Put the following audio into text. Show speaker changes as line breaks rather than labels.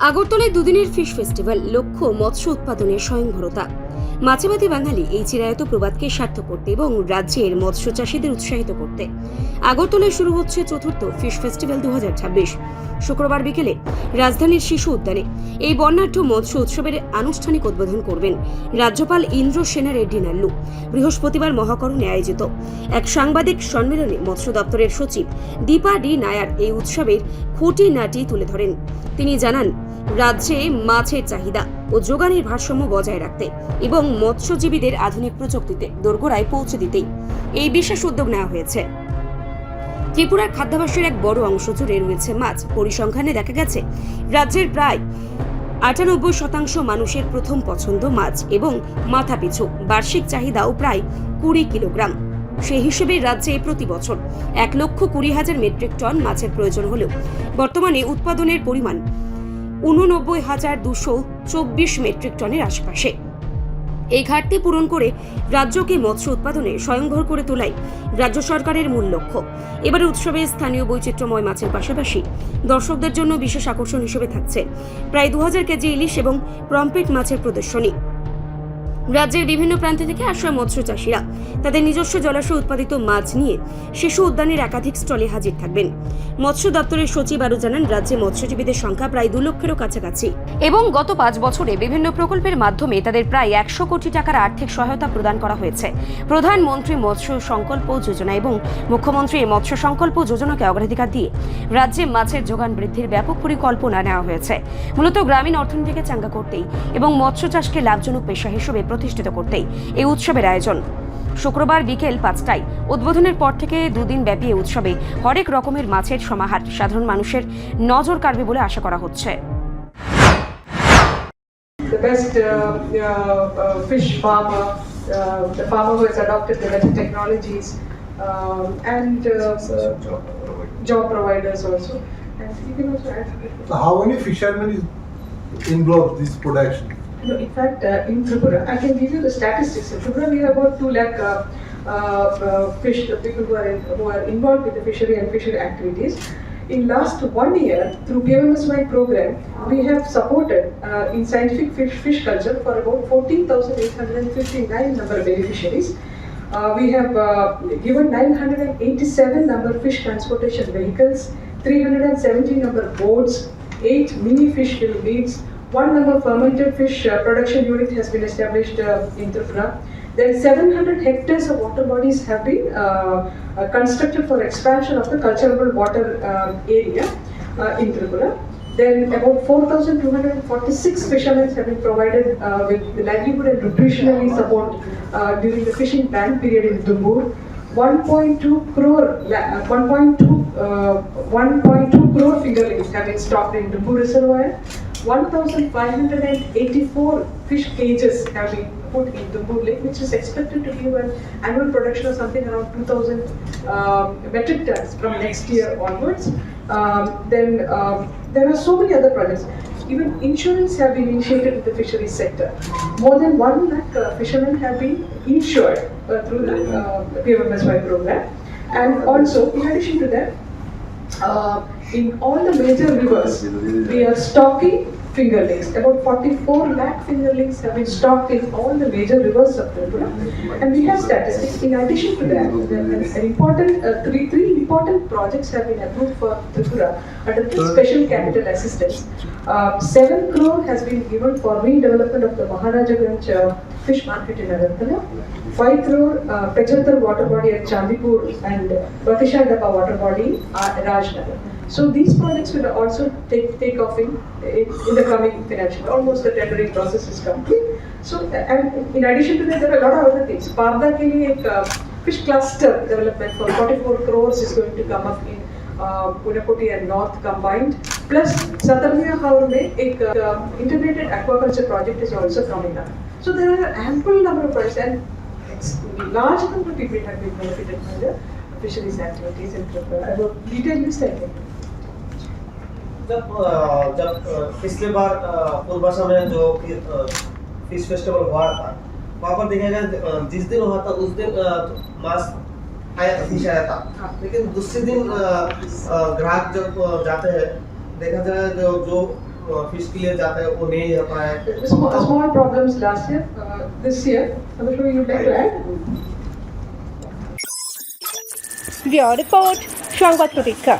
আগরতলায় দুদিনের fish festival, লক্ষ্য মৎস্য উৎপাদনের স্বয়ংভরতা। মাছেবাদী বাঙালি এই চিরায়ত প্রবাদকে সার্থক করতে এবং রাজ্যের মৎস্য চাষীদের উৎসাহিত করতে আগরতলায় শুরু হচ্ছে চতুর্থ ফিশ ফেস্টিভ্যাল 2026। শুক্রবার বিকেলে রাজধানীর শিশু উদ্যানে এই বর্ণাঢ্য মৎস্য উৎসবের আনুষ্ঠানিক উদ্বোধন করবেন রাজ্যপাল ইন্দ্র সেনা রেড্ডি নাল্লু। বৃহস্পতিবার মহাকরণে আয়োজিত এক সাংবাদিক সম্মেলনে মৎস্য দপ্তরের সচিব দীপা ডি নায়ার এই উৎসবের খুঁটিনাটি তুলে ধরেন। তিনি জানান, রাজ্যে মাছের চাহিদা ও যোগানের ভারসাম্য বজায় রাখতে এবং মৎস্যজীবীদের আধুনিক প্রযুক্তিতে দোরগোড়ায় পৌঁছে দিতেই এই বিশেষ উদ্যোগ নেওয়া হয়েছে। ত্রিপুরার খাদ্যাভ্যাসের এক বড় অংশ জুড়ে রয়েছে মাছ। পরিসংখ্যানে দেখা গেছে রাজ্যের প্রায় 98% মানুষের প্রথম পছন্দ মাছ এবং মাথাপিছু বার্ষিক চাহিদাও প্রায় 20 কিলোগ্রাম। সেই হিসেবে রাজ্যে প্রতি বছর 1,20,000 মেট্রিক টন মাছের প্রয়োজন হলেও বর্তমানে উৎপাদনের পরিমাণ 89,224 মেট্রিক টনের আশেপাশে। এই ঘাটতি পূরণ করে রাজ্যকে মৎস্য উৎপাদনে স্বয়ংভর করে তোলাই রাজ্য সরকারের মূল লক্ষ্য। এবারে উৎসবে স্থানীয় বৈচিত্র্যময় মাছের পাশাপাশি দর্শকদের জন্য বিশেষ আকর্ষণ হিসেবে থাকছে প্রায় 2000 কেজি ইলিশ এবং পমফ্রেট মাছের প্রদর্শনী। রাজ্যের বিভিন্ন প্রান্ত থেকে আসা মৎস্য চাষীরা তাদের নিজস্ব জলাশয় উৎপাদিত মাছ নিয়ে শিশু উদ্যানের একাধিক স্টলে হাজির থাকবেন। মৎস্য দপ্তরের সচিব আরও জানান, রাজ্যে মৎস্যজীবীদের সংখ্যা প্রায় 2 লক্ষেরও কাছাকাছি এবং গত 5 বছরে বিভিন্ন প্রকল্পের মাধ্যমে তাদের প্রায় 100 কোটি টাকার আর্থিক সহায়তা প্রদান করা হয়েছে। প্রধানমন্ত্রী মৎস্য সংকল্প যোজনা এবং মুখ্যমন্ত্রী মৎস্য সংকল্প যোজনাকে অগ্রাধিকার দিয়ে রাজ্যে মাছের যোগান বৃদ্ধির ব্যাপক পরিকল্পনা নেওয়া হয়েছে, মূলত গ্রামীণ অর্থনীতিকে চাঙ্গা করতেই এবং মৎস্য চাষকে লাভজনক পেশা হিসেবে প্রতিষ্ঠিত করতেই এই উৎসবের আয়োজন। শুক্রবার বিকেল 5টায় উদ্বোধনের পর থেকে 2 দিন ব্যাপী এই উৎসবে হরেক রকমের মাছের সমাহার সাধারণ মানুষের নজর কাড়বে বলে আশা করা হচ্ছে।
The best fish farmer, the farmer who has adopted the better technologies, and job providers also. And you can also add.
So how many fishermen is involved in this production?
No, in fact, in Tripura, I can give you the statistics. In Tripura, we have about 2 lakh fish people who are involved with the fishery and fishery activities. In last 1 year, through PMSY program, we have supported in scientific fish culture for about 14,859 number of beneficiaries. We have given 987 number of fish transportation vehicles, 370 number of boats, 8 mini fish kill meets. 1 number fermented fish production unit has been established in Tripura. Then 700 hectares of water bodies have been constructed for expansion of the culturable water area in Tripura. Then about 4,246 fishermen have been provided with the livelihood and nutritionally support during the fishing ban period in Dumbur. 1.2 crore fingerlings have been stocked in Dumbur Reservoir. 1,584 fish cages have been put in Dumbur Lake, which is expected to give an annual production of something around 2,000 metric tons from next year onwards. Then there are so many other projects. Even insurance have been initiated in the fisheries sector. More than 1 lakh fishermen have been insured through the PMSY program. And also, in addition to that, in all the major rivers, we are stocking fingerlings. About 44 lakh fingerlings have been stocked in all the major rivers of Tripura. And we have statistics. In addition to that, an important three important projects have been approved for Tripura under the special capital assistance. 7 crore has been given for redevelopment of the Maharajaganj fish market in Agartala. 5 crore Pechhatar water body at Chandipur and Batishadapa water body at Rajnagar. So these projects will also take off in the coming financial. Almost the tendering process is complete. So, and in addition to that, there are a lot of other things. Parda ke liye ek fish cluster development for 44 crores is going to come up in Unakoti and North combined. Plus, Satarmiya Haur mein ek integrated aquaculture project is also coming up. So there are ample number of projects and large number of people have been benefited by the fisheries activities in Tripura. I will detail this again.
जब पिछले बार पूर्वाशा में जो fish festival हुआ था, वहाँ पर देखा गया जिस दिन हुआ था उस दिन मांस आया था, फिश आया था, लेकिन दूसरे दिन ग्राहक जब जाते हैं देखा जाए जो फिश के लिए जाता है वो नहीं जा पाया है।
Small problems last year. This year, Samesh, you'd like to add?
Bureau report সংবাদ প্রতীক্ষা।